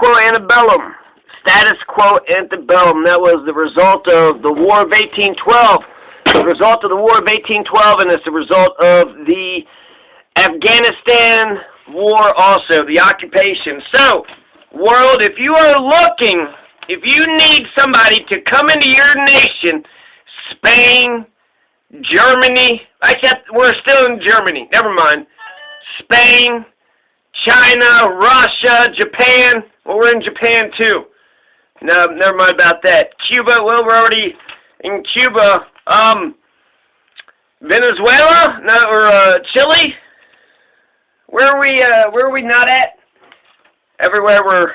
quo antebellum. Status quo antebellum. That was the result of the War of 1812. The result of the War of 1812, and it's the result of the Afghanistan war also, the occupation. So, world, if you are looking, if you need somebody to come into your nation, Spain, Germany, except we're still in Germany, never mind, Spain, China, Russia, Japan, well, we're in Japan too. No, never mind about that. Cuba, well, we're already in Cuba. Venezuela, no, or Chile. Where are we not at? Everywhere we're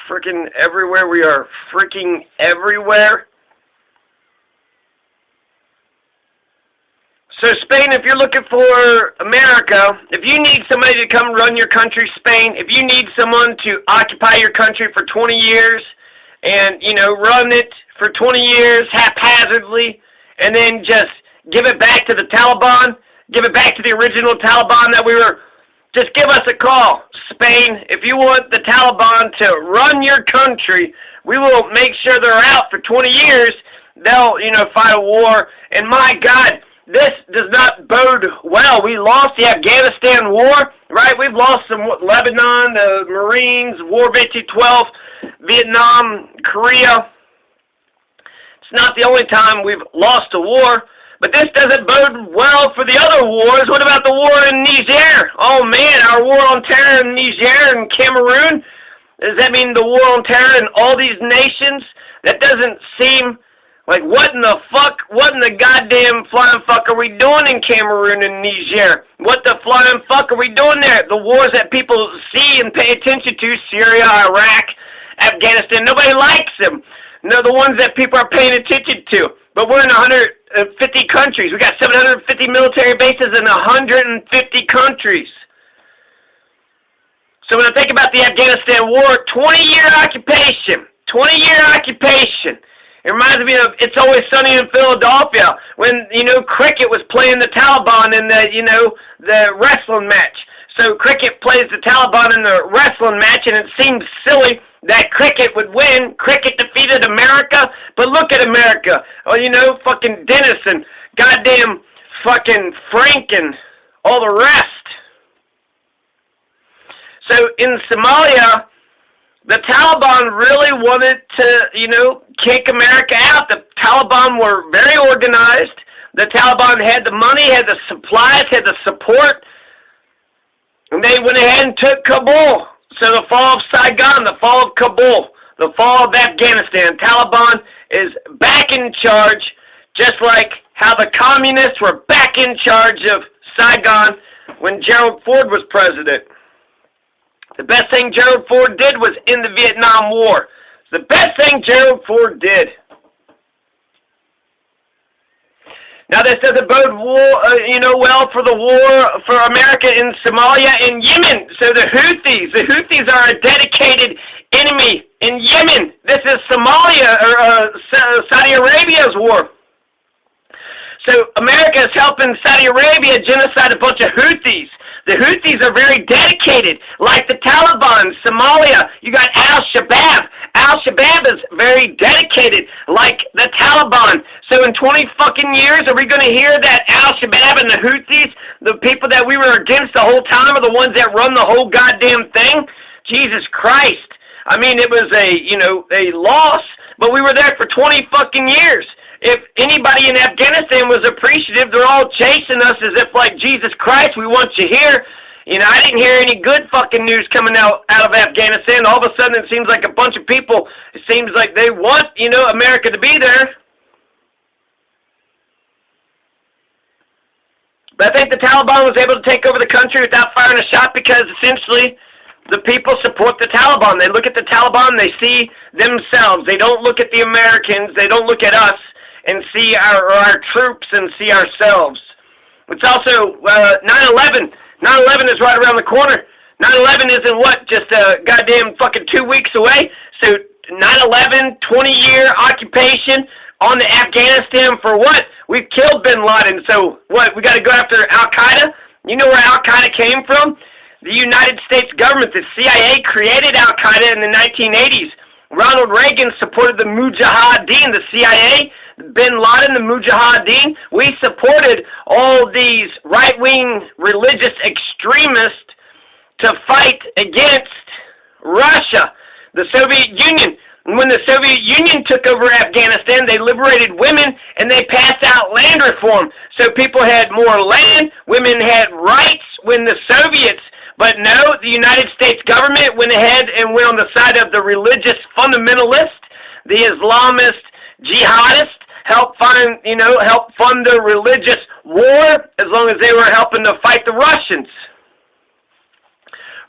freaking everywhere. We are freaking everywhere. So Spain, if you're looking for America, if you need somebody to come run your country, Spain, if you need someone to occupy your country for 20 years and, you know, run it for 20 years haphazardly and then just give it back to the Taliban, give it back to the original Taliban that we were, just give us a call. Spain, if you want the Taliban to run your country, we will make sure they're out for 20 years. They'll, you know, fight a war. And my God, this does not bode well. We lost the Afghanistan war, right? We've lost some Lebanon, the Marines, War of 1812, Vietnam, Korea. It's not the only time we've lost a war, but this doesn't bode well for the other wars. What about the war in Niger? Oh man, our war on terror in Niger and Cameroon? Does that mean the war on terror in all these nations? That doesn't seem like, what in the fuck, what in the goddamn flying fuck are we doing in Cameroon and Niger? What the flying fuck are we doing there? The wars that people see and pay attention to, Syria, Iraq, Afghanistan, nobody likes them. No, the ones that people are paying attention to. But we're in 150 countries. We got 750 military bases in 150 countries. So when I think about the Afghanistan war, 20-year occupation. 20-year occupation. It reminds me of It's Always Sunny in Philadelphia when, you know, Cricket was playing the Taliban in the, you know, the wrestling match. So Cricket plays the Taliban in the wrestling match, and it seems silly that Cricket would win. Cricket defeated America, but look at America. Oh, you know, fucking Dennis and goddamn fucking Frank and all the rest. So in Somalia, the Taliban really wanted to, you know, kick America out. The Taliban were very organized. The Taliban had the money, had the supplies, had the support. And they went ahead and took Kabul. So the fall of Saigon, the fall of Kabul, the fall of Afghanistan. Taliban is back in charge, just like how the communists were back in charge of Saigon when Gerald Ford was president. The best thing Gerald Ford did was end the Vietnam War. It's the best thing Gerald Ford did. Now this doesn't bode well for the war for America in Somalia and Yemen. So the Houthis are a dedicated enemy in Yemen. This is Somalia or Saudi Arabia's war. So America is helping Saudi Arabia genocide a bunch of Houthis. The Houthis are very dedicated, like the Taliban, Somalia. You got Al-Shabaab. Al-Shabaab is very dedicated, like the Taliban. So in 20 fucking years, are we going to hear that Al-Shabaab and the Houthis, the people that we were against the whole time, are the ones that run the whole goddamn thing? Jesus Christ. I mean, it was a loss, but we were there for 20 fucking years. If anybody in Afghanistan was appreciative, they're all chasing us as if, like, Jesus Christ, we want you here. You know, I didn't hear any good fucking news coming out of Afghanistan. All of a sudden, it seems like a bunch of people, it seems like they want, you know, America to be there. But I think the Taliban was able to take over the country without firing a shot because, essentially, the people support the Taliban. They look at the Taliban, they see themselves. They don't look at the Americans. They don't look at us and see our troops and see ourselves. It's also 9/11. 9/11 is right around the corner. 9/11 isn't what, just a goddamn fucking 2 weeks away. So 9/11, 20-year occupation on the Afghanistan for what? We've killed bin Laden. So what? We got to go after Al-Qaeda? You know where Al-Qaeda came from? the United States government, the CIA, created Al-Qaeda in the 1980s. Ronald Reagan supported the Mujahideen, the CIA, Bin Laden, the Mujahideen. We supported all these right-wing religious extremists to fight against Russia, the Soviet Union. When the Soviet Union took over Afghanistan, they liberated women and they passed out land reform. So people had more land, women had rights when the Soviets, but no, the United States government went ahead and went on the side of the religious fundamentalist, the Islamist jihadist, help fund the religious war as long as they were helping to fight the Russians.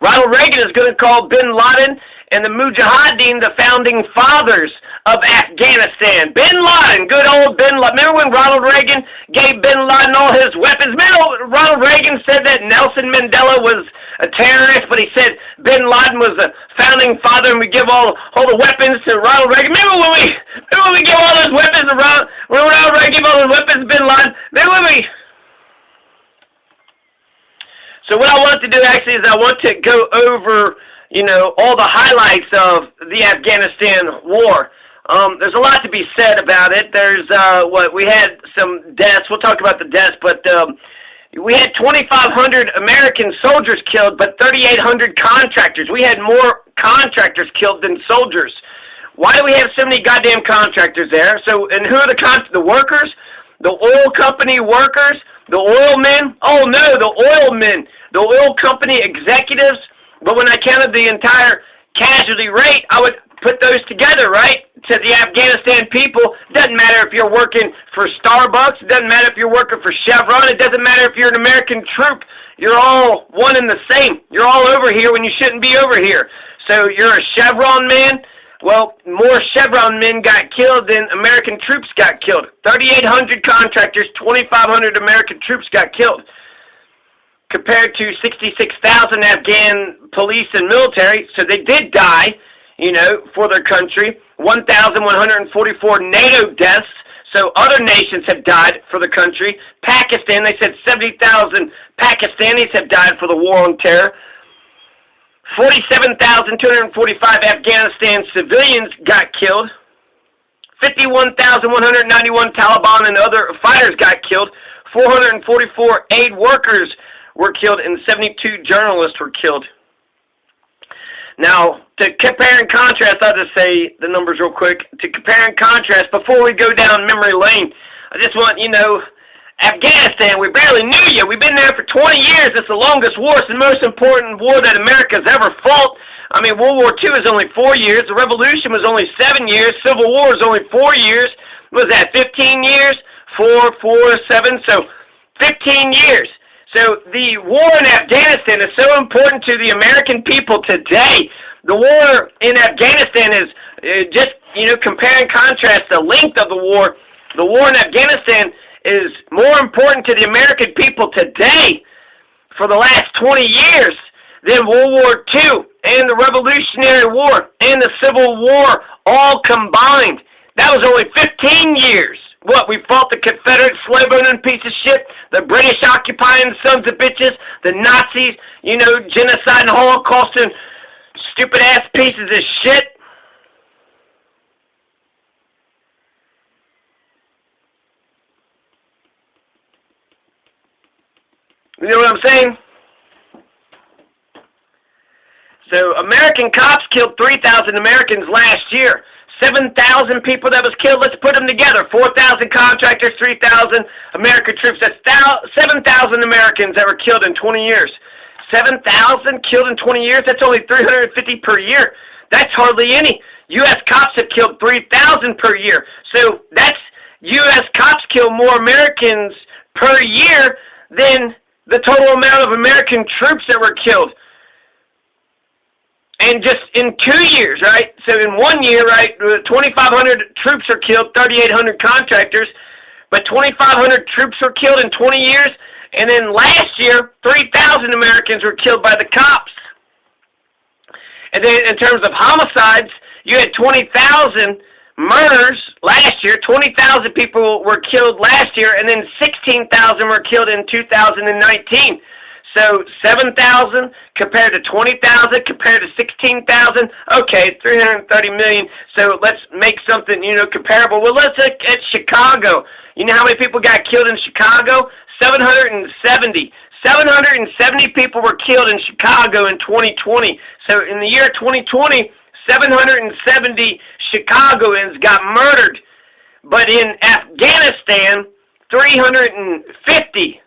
Ronald Reagan is going to call Bin Laden and the Mujahideen the founding fathers of Afghanistan. Bin Laden, good old Bin Laden. Remember when Ronald Reagan gave Bin Laden all his weapons? Remember Ronald Reagan said that Nelson Mandela was a terrorist, but he said Bin Laden was the founding father and we give all the weapons to Ronald Reagan. Remember when we gave all those weapons to Ronald Reagan gave all those weapons to Bin Laden? Remember when we... So what I want to do actually is I want to go over, all the highlights of the Afghanistan war. There's a lot to be said about it. There's, we had some deaths. We'll talk about the deaths, but we had 2,500 American soldiers killed, but 3,800 contractors. We had more contractors killed than soldiers. Why do we have so many goddamn contractors there? So, and who are the workers? The oil company workers? The oil men? Oh no, the oil men. The oil company executives. But when I counted the entire casualty rate, I would put those together, right? To the Afghanistan people. Doesn't matter if you're working for Starbucks. It doesn't matter if you're working for Chevron. It doesn't matter if you're an American troop. You're all one and the same. You're all over here when you shouldn't be over here. So you're a Chevron man. Well, more Chevron men got killed than American troops got killed. 3,800 contractors, 2,500 American troops got killed. Compared to 66,000 Afghan police and military, so they did die, for their country. 1,144 NATO deaths, so other nations have died for the country. Pakistan, they said 70,000 Pakistanis have died for the war on terror. 47,245 Afghanistan civilians got killed. 51,191 Taliban and other fighters got killed. 444 aid workers were killed, and 72 journalists were killed. Now, to compare and contrast, I'll just say the numbers real quick. To compare and contrast, before we go down memory lane, I just want, Afghanistan, we barely knew you. We've been there for 20 years. It's the longest war. It's the most important war that America's ever fought. I mean, World War II is only 4 years. The Revolution was only 7 years. Civil War is only 4 years. What was that, 15 years? 4, 7, so 15 years. So the war in Afghanistan is so important to the American people today. The war in Afghanistan is just, compare and contrast the length of the war. The war in Afghanistan is more important to the American people today for the last 20 years than World War II and the Revolutionary War and the Civil War all combined. That was only 15 years. What, we fought the Confederate slave-owning piece of shit, the British occupying sons of bitches, the Nazis, genocide and Holocaust and stupid-ass pieces of shit. You know what I'm saying? So, American cops killed 3,000 Americans last year. 7,000 people that was killed. Let's put them together. 4,000 contractors, 3,000 American troops. That's 7,000 Americans that were killed in 20 years. 7,000 killed in 20 years? That's only 350 per year. That's hardly any. U.S. cops have killed 3,000 per year. So that's U.S. cops kill more Americans per year than the total amount of American troops that were killed. And just in 2 years, right? So in 1 year, right, 2,500 troops are killed, 3,800 contractors, but 2,500 troops were killed in 20 years. And then last year, 3,000 Americans were killed by the cops. And then in terms of homicides, you had 20,000 murders last year. 20,000 people were killed last year, and then 16,000 were killed in 2019. So 7,000 compared to 20,000 compared to 16,000. Okay, 330 million. So let's make something, comparable. Well, let's look at Chicago. You know how many people got killed in Chicago? 770. 770 people were killed in Chicago in 2020. So in the year 2020, 770 Chicagoans got murdered. But in Afghanistan, 350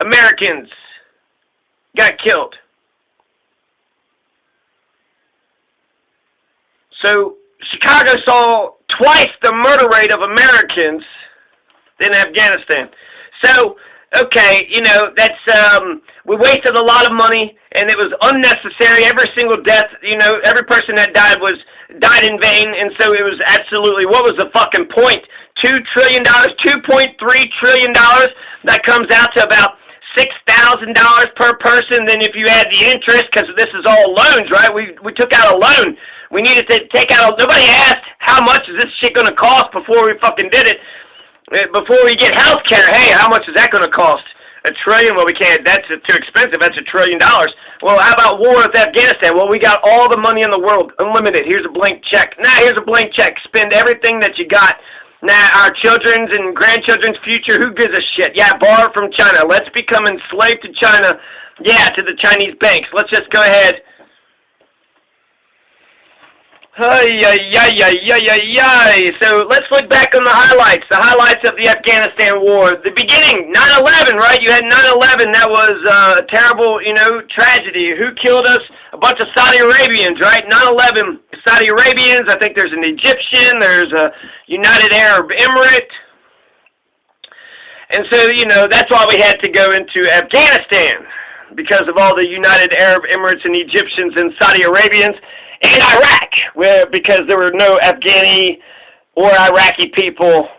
Americans got killed. So Chicago saw twice the murder rate of Americans than Afghanistan. So, okay, that's, we wasted a lot of money, and it was unnecessary. Every single death, every person that died in vain, and so it was absolutely, what was the fucking point? $2 trillion, $2.3 trillion, that comes out to about $6,000 per person. Then if you add the interest, because this is all loans, right? We took out a loan. We needed to take out, nobody asked how much is this shit going to cost before we fucking did it. Before we get health care, hey, how much is that going to cost? $1 trillion? Well, we can't. That's too expensive. That's $1 trillion. Well, how about war with Afghanistan? Well, we got all the money in the world, unlimited. Here's a blank check. Now, here's a blank check. Spend everything that you got. Now, our children's and grandchildren's future, who gives a shit? Yeah, borrow from China. Let's become enslaved to China. Yeah, to the Chinese banks. Let's just go ahead. So let's look back on the highlights of the Afghanistan war. The beginning, 9/11, right? You had 9/11. That was a terrible, tragedy. Who killed us? A bunch of Saudi Arabians, right? 9/11, Saudi Arabians. I think there's an Egyptian. There's a United Arab Emirate. And so, that's why we had to go into Afghanistan, because of all the United Arab Emirates and Egyptians and Saudi Arabians. And Iraq, because there were no Afghani or Iraqi people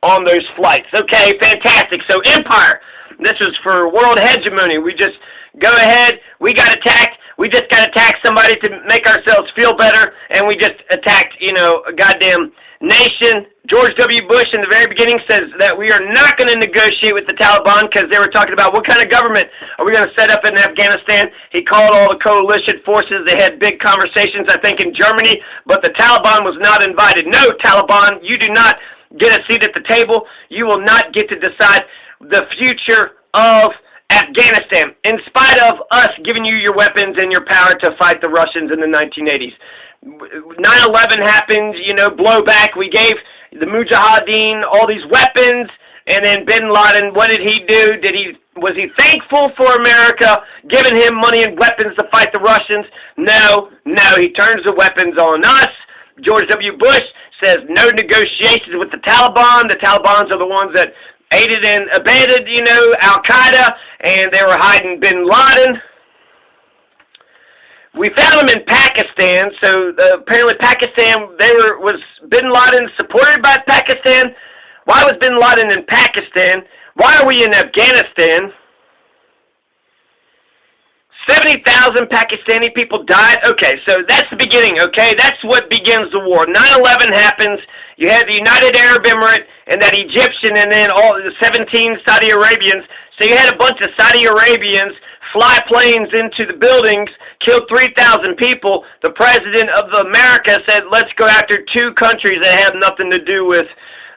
on those flights. Okay, fantastic. So empire, this was for world hegemony. We just go ahead, we got attacked, we just got to attack somebody to make ourselves feel better, and we just attacked, a goddamn nation. George W. Bush in the very beginning says that we are not going to negotiate with the Taliban because they were talking about what kind of government are we going to set up in Afghanistan. He called all the coalition forces. They had big conversations, I think, in Germany, but the Taliban was not invited. No, Taliban, you do not get a seat at the table. You will not get to decide the future of Afghanistan, in spite of us giving you your weapons and your power to fight the Russians in the 1980s. 9/11 happened, blowback. We gave the Mujahideen all these weapons, and then Bin Laden, what did he do? Was he thankful for America giving him money and weapons to fight the Russians? No, he turns the weapons on us. George W. Bush says no negotiations with the Taliban. The Talibans are the ones that aided and abetted, Al-Qaeda, and they were hiding Bin Laden. We found them in Pakistan, so apparently Pakistan, was Bin Laden supported by Pakistan? Why was Bin Laden in Pakistan? Why are we in Afghanistan? 70,000 Pakistani people died. Okay, so that's the beginning, okay? That's what begins the war. 9/11 happens. You had the United Arab Emirate and that Egyptian and then all the 17 Saudi Arabians. So you had a bunch of Saudi Arabians fly planes into the buildings, killed 3,000 people. The president of America said, let's go after two countries that have nothing to do with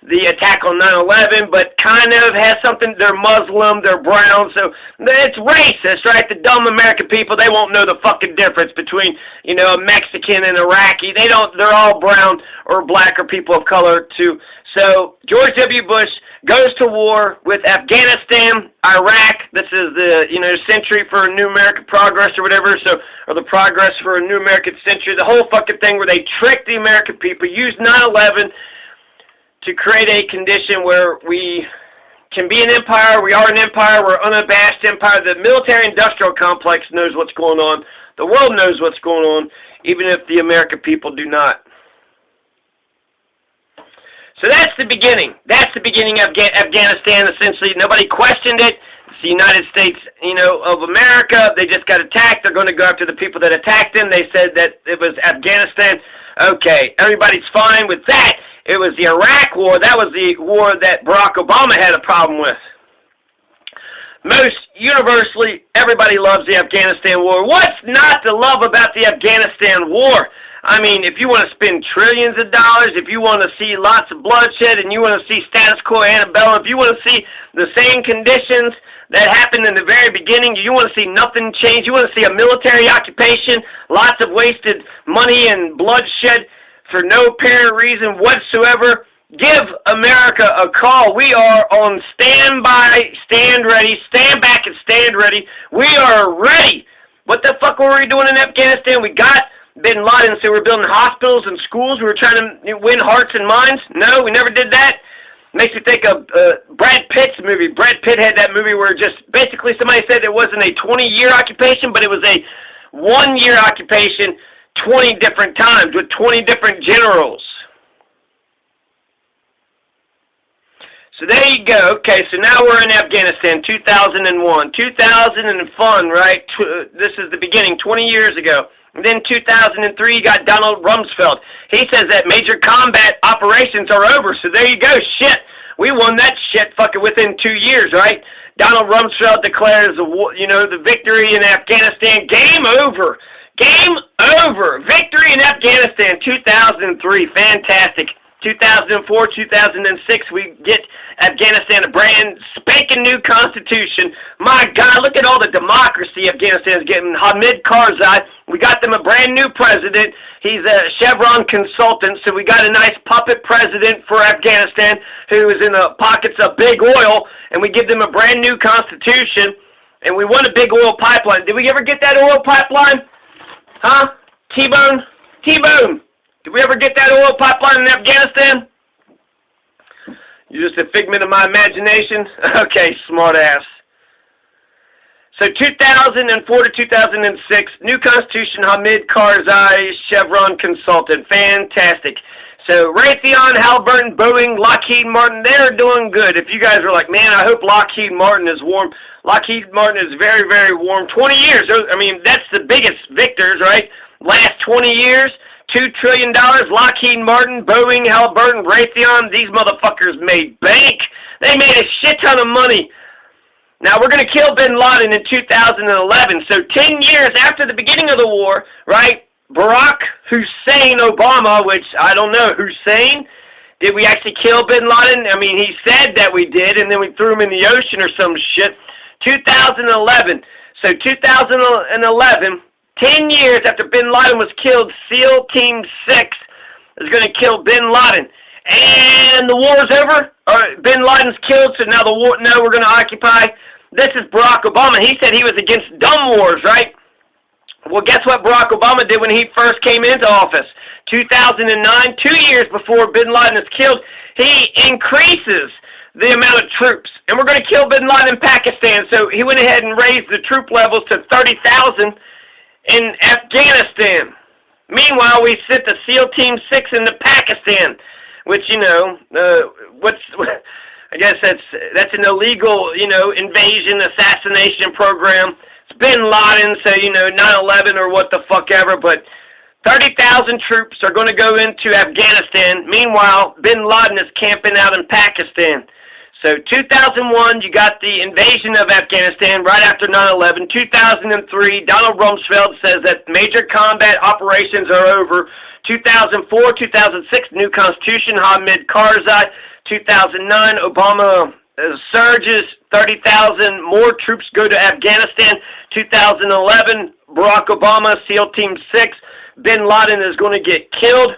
the attack on 9/11, but kind of has something. They're Muslim, they're brown, so it's racist, right? The dumb American people, they won't know the fucking difference between, a Mexican and Iraqi. They're all brown or black or people of color too. So George W. Bush goes to war with Afghanistan, Iraq. This is the, century for a new American progress or whatever, or the progress for a new American century. The whole fucking thing where they trick the American people, use 9/11 to create a condition where we can be an empire. We are an empire. We're an unabashed empire. The military-industrial complex knows what's going on. The world knows what's going on, even if the American people do not. So that's the beginning. That's the beginning of Afghanistan, essentially. Nobody questioned it. It's the United States, of America. They just got attacked. They're going to go after the people that attacked them. They said that it was Afghanistan. Okay, everybody's fine with that. It was the Iraq War. That was the war that Barack Obama had a problem with. most universally, everybody loves the Afghanistan war. What's not to love about the Afghanistan war? I mean, if you want to spend trillions of dollars, if you want to see lots of bloodshed, and you want to see status quo antebellum, if you want to see the same conditions that happened in the very beginning, you want to see nothing change, you want to see a military occupation, lots of wasted money and bloodshed for no apparent reason whatsoever, give America a call. We are on standby, stand ready, stand back and stand ready. We are ready. What the fuck were we doing in Afghanistan? We got Bin Laden, so we're building hospitals and schools. We were trying to win hearts and minds. No, we never did that. Makes me think of Brad Pitt's movie. Brad Pitt had that movie where just basically somebody said it wasn't a 20-year occupation, but it was a 1-year occupation 20 different times with 20 different generals. So there you go. Okay, so now we're in Afghanistan, 2001. 2000 and fun, right? This is the beginning, 20 years ago. And then 2003, you got Donald Rumsfeld. He says that major combat operations are over. So there you go. Shit. We won that shit fucking within 2 years, right? Donald Rumsfeld declares the victory in Afghanistan. Game over. Game over. Victory in Afghanistan, 2003. Fantastic. 2004, 2006, we get Afghanistan a brand spanking new constitution. My God, look at all the democracy Afghanistan's getting. Hamid Karzai, we got them a brand new president. He's a Chevron consultant, so we got a nice puppet president for Afghanistan who is in the pockets of big oil, and we give them a brand new constitution, and we want a big oil pipeline. Did we ever get that oil pipeline? Huh? T-Bone? T-Bone! Did we ever get that oil pipeline in Afghanistan? You're just a figment of my imagination? Okay, smart ass. So 2004 to 2006, new constitution, Hamid Karzai, Chevron consultant. Fantastic. So Raytheon, Halliburton, Boeing, Lockheed Martin, they're doing good. If you guys are like, man, I hope Lockheed Martin is warm. Lockheed Martin is very, very warm. 20 years. I mean, that's the biggest victors, right? Last 20 years. $2 trillion, Lockheed Martin, Boeing, Halliburton, Raytheon, these motherfuckers made bank. They made a shit ton of money. Now, we're going to kill Bin Laden in 2011. So 10 years after the beginning of the war, right, Barack Hussein Obama, which I don't know, Hussein, did we actually kill Bin Laden? I mean, he said that we did, and then we threw him in the ocean or some shit. 2011. So 2011... 10 years after Bin Laden was killed, SEAL Team 6 is going to kill Bin Laden. And the war's over? Bin Laden's killed, so now we're going to occupy. This is Barack Obama. He said he was against dumb wars, right? Well, guess what Barack Obama did when he first came into office? 2009, 2 years before Bin Laden is killed, he increases the amount of troops. And we're going to kill Bin Laden in Pakistan. So he went ahead and raised the troop levels to 30,000 in Afghanistan. Meanwhile, we sent the SEAL Team 6 into Pakistan, which, I guess that's an illegal, invasion, assassination program. It's Bin Laden, so, 9/11 or what the fuck ever, but 30,000 troops are going to go into Afghanistan. Meanwhile, Bin Laden is camping out in Pakistan. So 2001, you got the invasion of Afghanistan right after 9/11. 2003, Donald Rumsfeld says that major combat operations are over. 2004, 2006, new constitution, Hamid Karzai. 2009, Obama surges, 30,000 more troops go to Afghanistan. 2011, Barack Obama, SEAL Team 6, Bin Laden is going to get killed.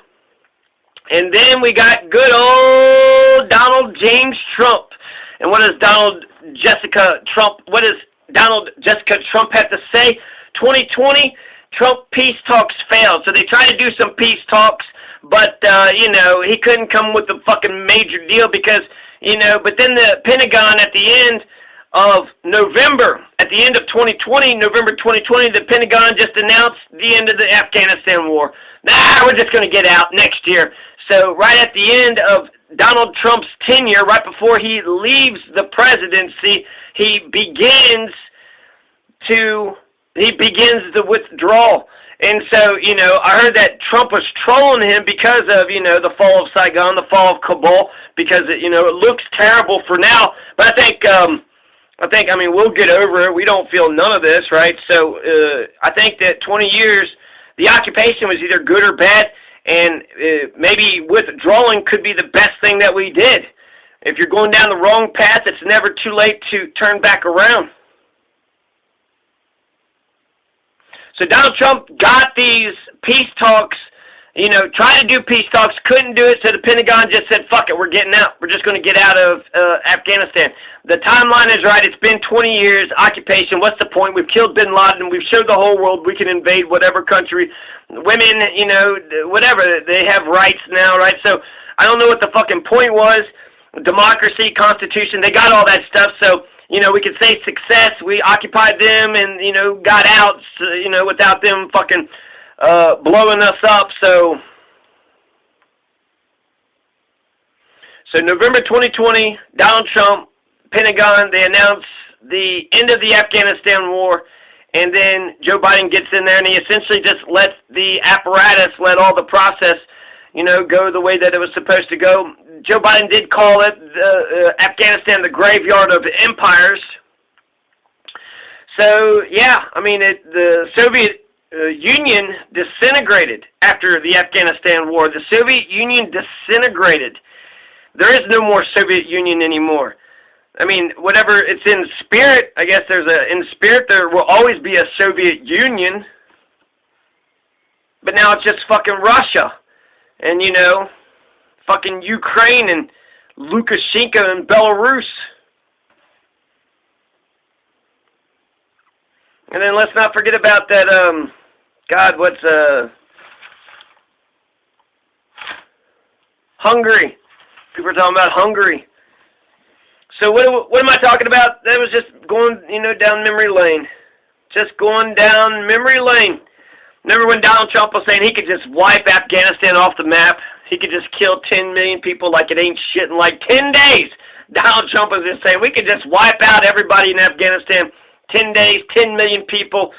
And then we got good old Donald James Trump. And what does Donald Jessica Trump have to say? 2020, Trump peace talks failed. So they tried to do some peace talks, but, he couldn't come with a fucking major deal because, but then the Pentagon at the end of November, at the end of 2020, November 2020, the Pentagon just announced the end of the Afghanistan war. We're just going to get out next year. So right at the end of Donald Trump's tenure, right before he leaves the presidency, he begins the withdrawal. And so, I heard that Trump was trolling him because of, the fall of Saigon, the fall of Kabul, because, it looks terrible for now. But I think I mean, we'll get over it. We don't feel none of this, right? So I think that 20 years, the occupation was either good or bad, and maybe withdrawing could be the best thing that we did. If you're going down the wrong path, it's never too late to turn back around. So Donald Trump got these peace talks, tried to do peace talks, couldn't do it, so the Pentagon just said, fuck it, we're getting out. We're just going to get out of Afghanistan. The timeline is right. It's been 20 years, occupation. What's the point? We've killed bin Laden. We've showed the whole world we can invade whatever country. Women, whatever. They have rights now, right? So I don't know what the fucking point was. Democracy, Constitution, they got all that stuff, so we could say success. We occupied them and, got out, without them fucking blowing us up. So November 2020, Donald Trump, Pentagon, they announced the end of the Afghanistan war, and then Joe Biden gets in there and he essentially just lets the apparatus, let all the process, go the way that it was supposed to go. Joe Biden did call it Afghanistan the graveyard of empires. So, yeah, I mean, the Soviet Union disintegrated after the Afghanistan war. The Soviet Union disintegrated. There is no more Soviet Union anymore. I mean, whatever it's in spirit, I guess in spirit there will always be a Soviet Union. But now it's just fucking Russia. And, fucking Ukraine and Lukashenko and Belarus. And then let's not forget about that, Hungary. People are talking about Hungary. So what am I talking about? That was just going, down memory lane. Just going down memory lane. Remember when Donald Trump was saying he could just wipe Afghanistan off the map? He could just kill 10 million people like it ain't shit in like 10 days. Donald Trump was just saying we could just wipe out everybody in Afghanistan. 10 days, 10 million people.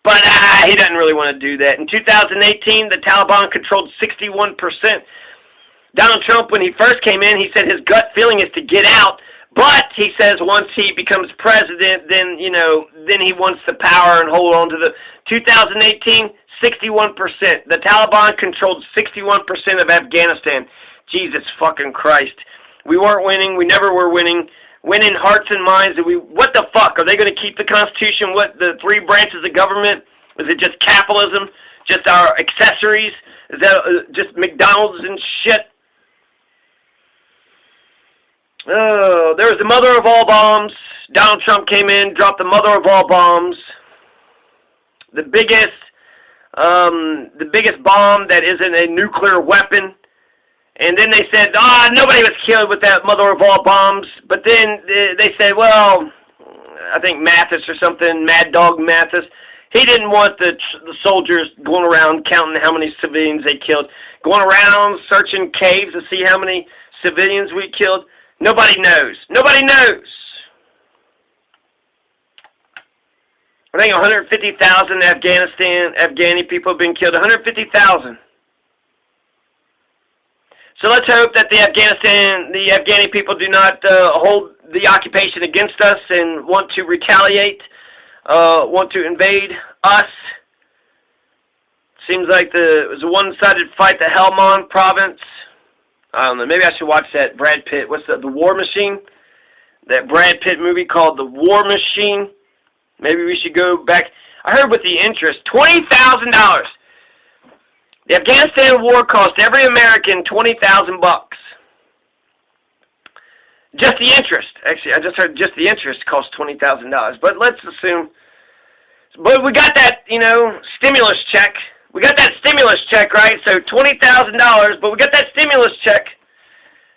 But he doesn't really want to do that. In 2018, the Taliban controlled 61%. Donald Trump, when he first came in, he said his gut feeling is to get out. But he says once he becomes president, then, then he wants the power and hold on to the 2018, 61%. The Taliban controlled 61% of Afghanistan. Jesus fucking Christ. We weren't winning. We never were winning. Winning hearts and minds. What the fuck? Are they going to keep the Constitution? What, the three branches of government? Is it just capitalism? Just our accessories? Is that just McDonald's and shit? Oh, there was the mother of all bombs. Donald Trump came in, dropped the mother of all bombs. The biggest bomb that isn't a nuclear weapon. And then they said, nobody was killed with that mother of all bombs. But then they said, well, I think Mathis or something, Mad Dog Mathis, he didn't want the soldiers going around counting how many civilians they killed, going around searching caves to see how many civilians we killed. Nobody knows. Nobody knows. I think 150,000 Afghani people have been killed. 150,000. So let's hope that the Afghani people do not hold the occupation against us and want to retaliate, want to invade us. Seems like it was a one-sided fight, the Helmand province. I don't know, maybe I should watch that Brad Pitt, what's the War Machine? That Brad Pitt movie called The War Machine. Maybe we should go back. I heard with the interest, $20,000. The Afghanistan war cost every American $20,000. Just the interest. Actually, I just heard just the interest cost $20,000. But let's assume. But we got that, stimulus check. We got that stimulus check, right? So $20,000, but we got that stimulus check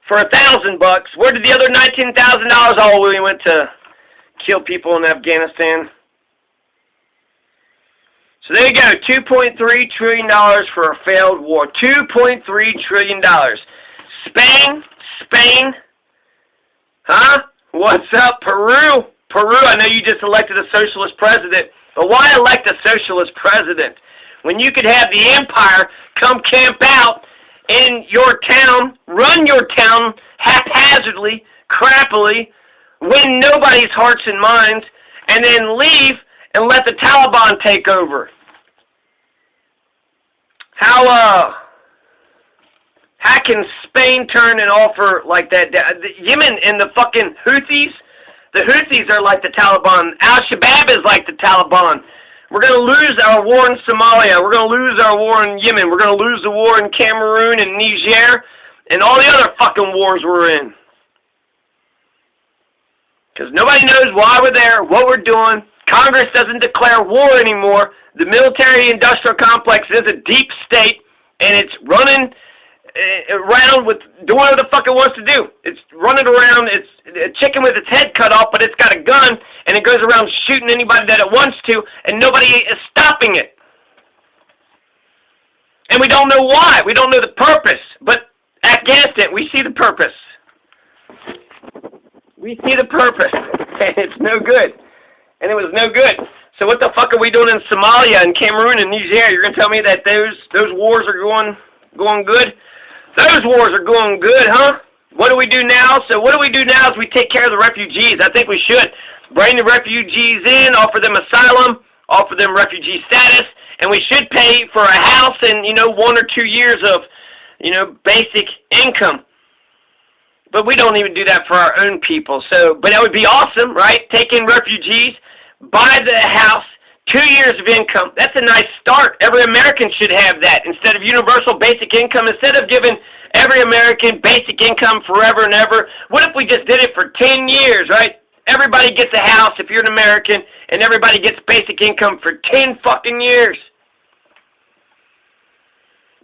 for $1,000. Where did the other $19,000? Oh, we went to kill people in Afghanistan. So there you go, $2.3 trillion for a failed war. $2.3 trillion. Spain, huh? What's up, Peru? I know you just elected a socialist president, but why elect a socialist president when you could have the empire come camp out in your town, run your town haphazardly, crappily, win nobody's hearts and minds, and then leave and let the Taliban take over. How can Spain turn and offer like that? Yemen and the fucking Houthis, the Houthis are like the Taliban. Al-Shabaab is like the Taliban. We're going to lose our war in Somalia. We're going to lose our war in Yemen. We're going to lose the war in Cameroon and Niger and all the other fucking wars we're in. Because nobody knows why we're there, what we're doing. Congress doesn't declare war anymore. The military-industrial complex is a deep state, and it's running around with doing whatever the fuck it wants to do. It's running around. It's a chicken with its head cut off, but it's got a gun, and it goes around shooting anybody that it wants to, and nobody is stopping it. And we don't know why. We don't know the purpose. But Afghanistan, we see the purpose. We see the purpose, and it's no good. And it was no good. So what the fuck are we doing in Somalia and Cameroon and Niger? You're gonna tell me that those wars are going good? Those wars are going good, huh? What do we do now? So what do we do now is we take care of the refugees. I think we should bring the refugees in, offer them asylum, offer them refugee status, and we should pay for a house and 1 or 2 years of basic income. But we don't even do that for our own people. So, but that would be awesome, right? Take in refugees, buy the house, 2 years of income. That's a nice start. Every American should have that. Instead of universal basic income, instead of giving every American basic income forever and ever, what if we just did it for 10 years, right? Everybody gets a house if you're an American, and everybody gets basic income for 10 fucking years.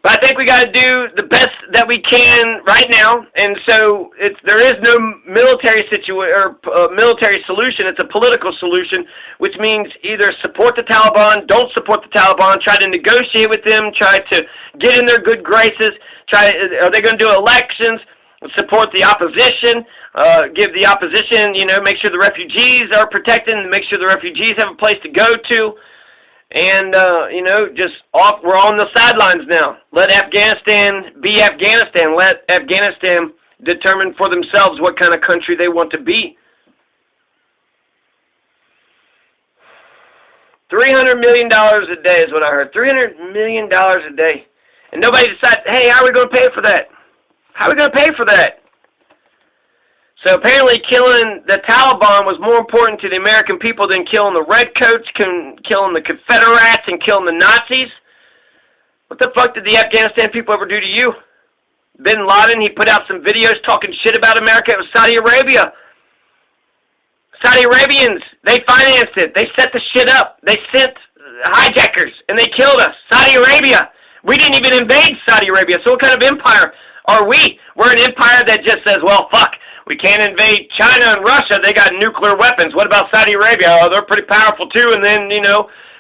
But I think we got to do the best that we can right now, and so there is no military military solution. It's a political solution, which means either support the Taliban, don't support the Taliban, try to negotiate with them, try to get in their good graces. Are they going to do elections? Support the opposition, give the opposition, make sure the refugees are protected, and make sure the refugees have a place to go to. And, we're on the sidelines now. Let Afghanistan be Afghanistan. Let Afghanistan determine for themselves what kind of country they want to be. $300 million a day is what I heard. $300 million a day. And nobody decides, hey, how are we going to pay for that? How are we going to pay for that? So apparently killing the Taliban was more important to the American people than killing the Redcoats, killing the Confederates, and killing the Nazis. What the fuck did the Afghanistan people ever do to you? Bin Laden, he put out some videos talking shit about America. It was Saudi Arabia. Saudi Arabians, they financed it. They set the shit up. They sent hijackers, and they killed us. Saudi Arabia. We didn't even invade Saudi Arabia. So what kind of empire are we? We're an empire that just says, well, fuck. We can't invade China and Russia. They got nuclear weapons. What about Saudi Arabia? Oh, they're pretty powerful too. And then,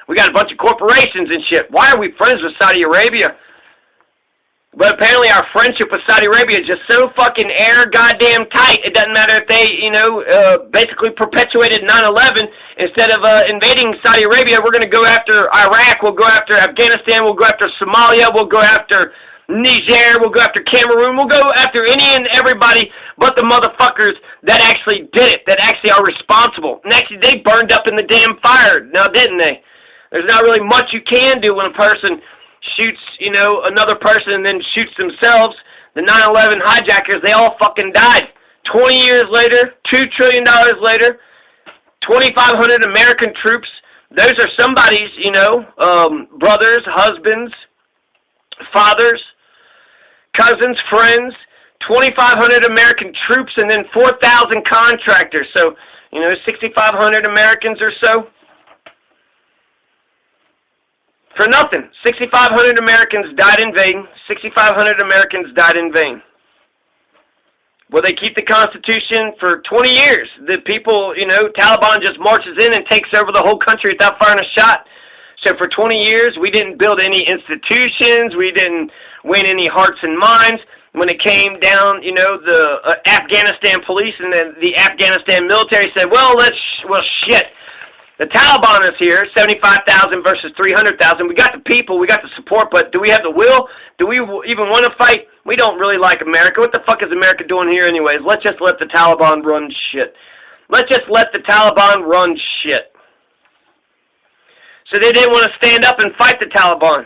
we got a bunch of corporations and shit. Why are we friends with Saudi Arabia? But apparently our friendship with Saudi Arabia is just so fucking goddamn tight. It doesn't matter if they, basically perpetuated 9/11. Instead of invading Saudi Arabia, we're going to go after Iraq. We'll go after Afghanistan. We'll go after Somalia. We'll go after Niger, we'll go after Cameroon, we'll go after any and everybody but the motherfuckers that actually did it, that actually are responsible. And actually, they burned up in the damn fire, now didn't they? There's not really much you can do when a person shoots, another person and then shoots themselves. The 9/11 hijackers, they all fucking died. 20 years later, $2 trillion later, 2,500 American troops. Those are somebody's, brothers, husbands, fathers, cousins, friends, 2,500 American troops, and then 4,000 contractors. So, 6,500 Americans or so. For nothing. 6,500 Americans died in vain. 6,500 Americans died in vain. Will they keep the Constitution for 20 years? The people, Taliban just marches in and takes over the whole country without firing a shot. So for 20 years, we didn't build any institutions. We didn't win any hearts and minds. When it came down, the Afghanistan police and the Afghanistan military said, well, shit. The Taliban is here, 75,000 versus 300,000. We got the people, we got the support, but do we have the will? Do we even want to fight? We don't really like America. What the fuck is America doing here anyways? Let's just let the Taliban run shit. let's just let the Taliban run shit. So they didn't want to stand up and fight the Taliban.